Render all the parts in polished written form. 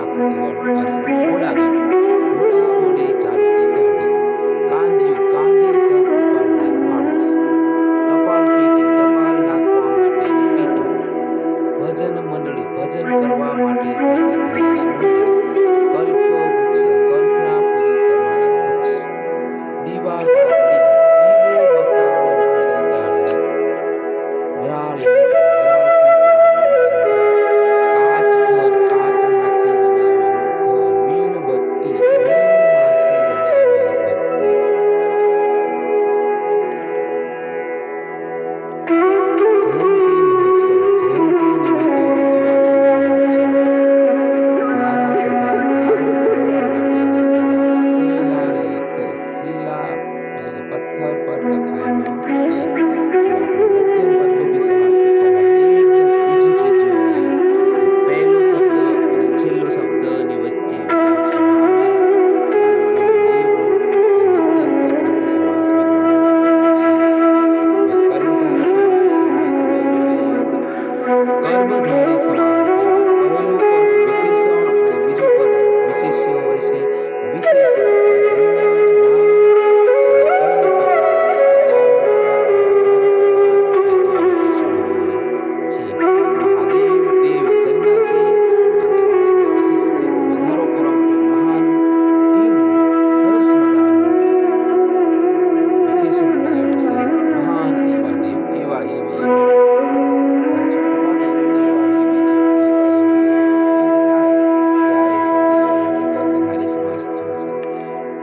આકૃતિવાળું આસન ઘોડાગાડી, ઘોડા વડે ચાલતી ગાડી, કાંધિયું, કાંધે સર ઉપાડનાર માણસ, ટપાલ પેટી, ટપાલ નાખવા માટેની પેટી, ભજન મંડળી, ભજન કરવા માટે ભેગી થયેલી મંડળી, કલ્પવૃક્ષ, કલ્પના પૂરી કરનાર વૃક્ષ, દીવા ગાડી, દીવો બતાવનારી ડાળડી, વરાળી,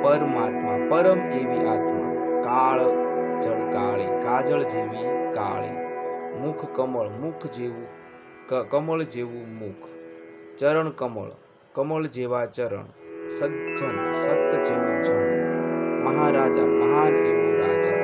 પરમાત્મા, પરમ એવી આત્મા, કાળ જળકાળી, કાજળ જેવી કાળી, મુખ કમળ, મુખ જેવું કમળ જેવું મુખ, ચરણ કમળ, કમળ જેવા ચરણ, સજ્જન, સત જેવું જન, મહારાજા, મહાન એવું રાજા,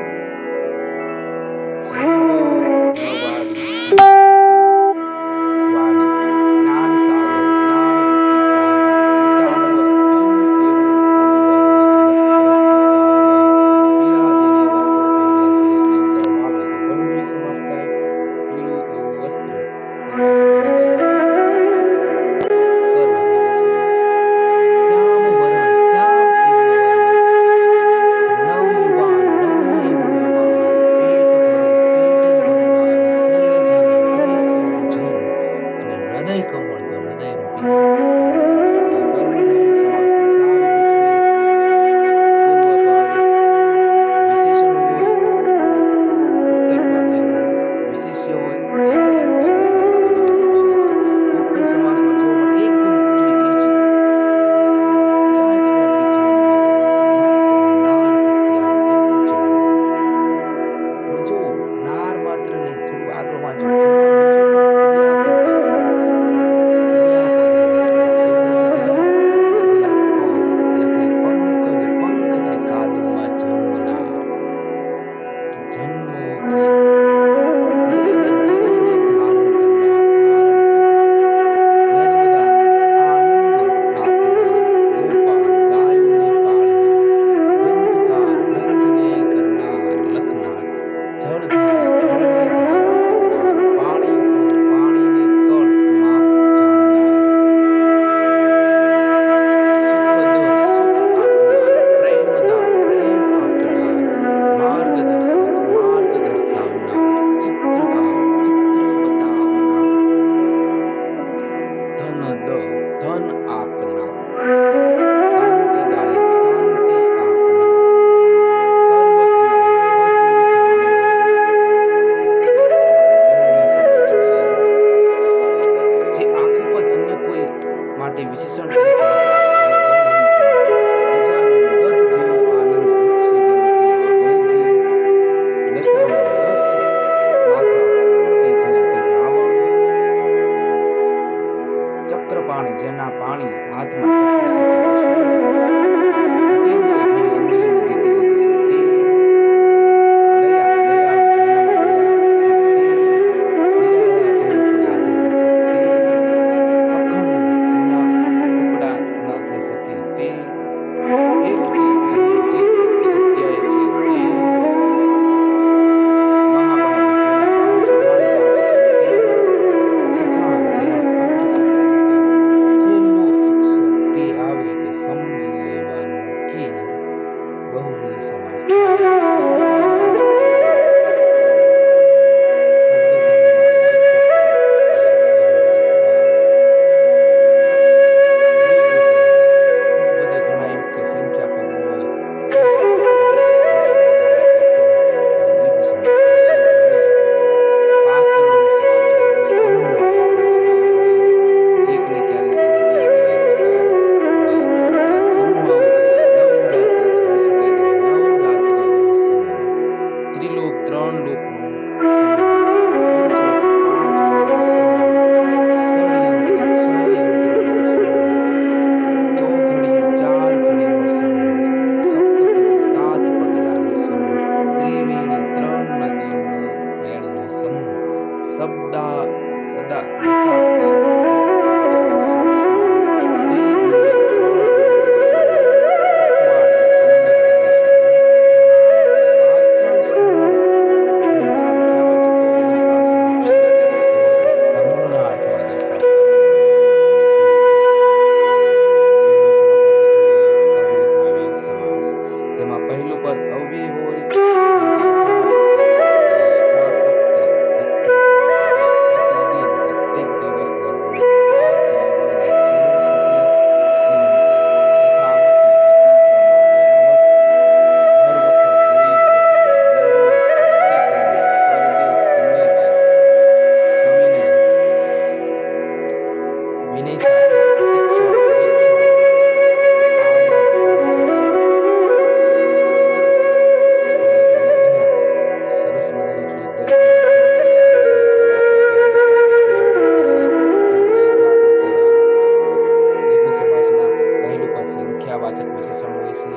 આવે છે.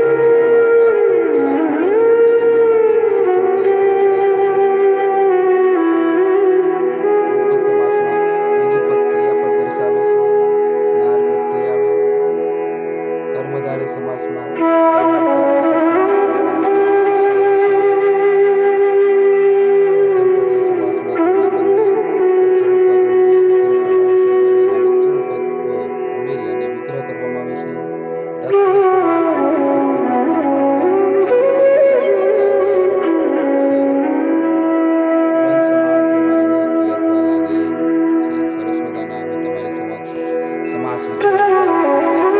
દ્વંદ્વ સમાસમાં આખું જે આખું પદ હોય તે અન્ય માટે વિશેષણ તરીકે વપરાય છે. રૂપક સમાસમાં બીજું પદ ક્રિયાપદ દર્શાવે છે. નાર પ્રત્યય આવે. કર્મધારય સમાસમાં પહેલું પદ વિશેષણ અને બીજું પદ વિશેષ્ય હોય છે. મધ્યમ પદીય સમાસમાં જેના બંને વચ્ચેનું પદ ઉમેરીને વિગ્રહ કરવાનો છે. બંનેના વચ્ચેનું પદ ઉમેરી અને વિગ્રહ કરવામાં આવે છે. તત્પુરુષ સમાસ જેમાં વિભક્તિ પ્રત્યેનું દ્વંદ સમાસ જેમાં અનેકી અથવા લાગે છે. સરસ મજાના અમે તમારી સમક્ષ સમાસ વિગ્રહ વિશે